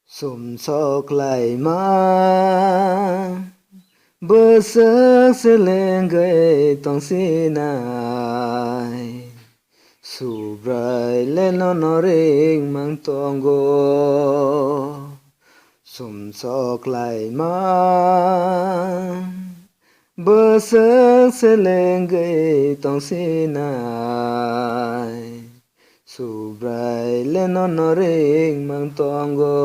Sum sok lại mà bơ sơ sẽ lên gây tông xin ai su brai lên nó ring mang tông go sum sok lại mà bơ sơ sẽ lên gây tông xin ai su brai lên nó ring mang tông go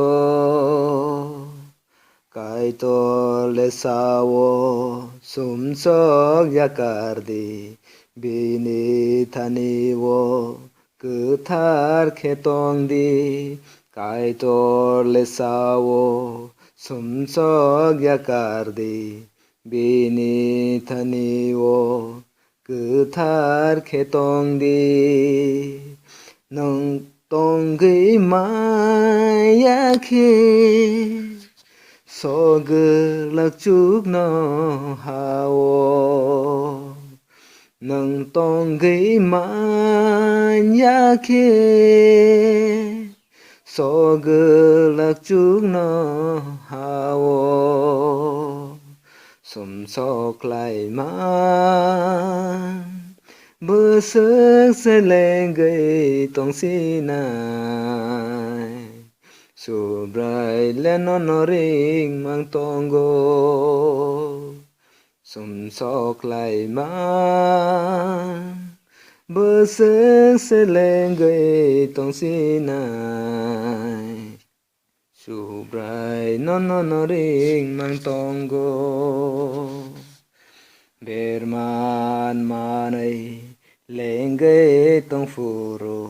kai to le sawo sum sok yakardi bini thani wo cứ thar khe tong di kai to le sawo sum sok yakardi bini thani wo cứ thar khe tong đi nong tong ghi mai ya khi so gơ lạc chúc nó hao nâng tông ghi mà nhá kia so gơ lạc chúc nó hao sum sok lại mà bơ sức sẽ lên gây tông xin ai su brai lên nó ring mang tông go sum sok lại mà bơ sức sẽ lên gây tông xin ai su brai nó ring mang tông go berman manai lên gây tông furo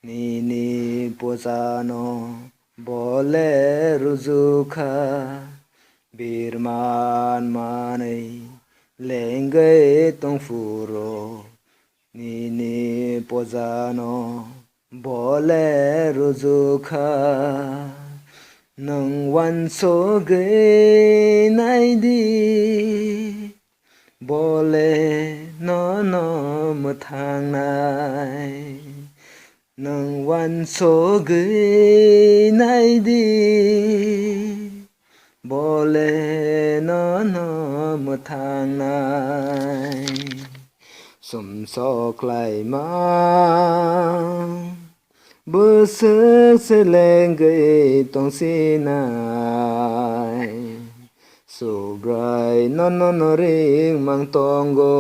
ni posano bole ruzukha birman manai lengai tong furo ni pozano bole ruzukha nang wan so ge nai di bole no một thang này nang wan so gửi nay đi bole nó một thang này sum sok lại mà bơ sức sẽ lên gây tông xin ai su brai nó ring mang tông go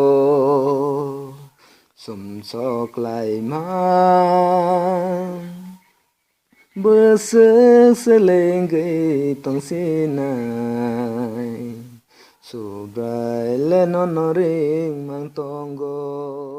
sum sok lại mà bơ sức sẽ lên gây tông xin ai su brai lên nó ring mang tông go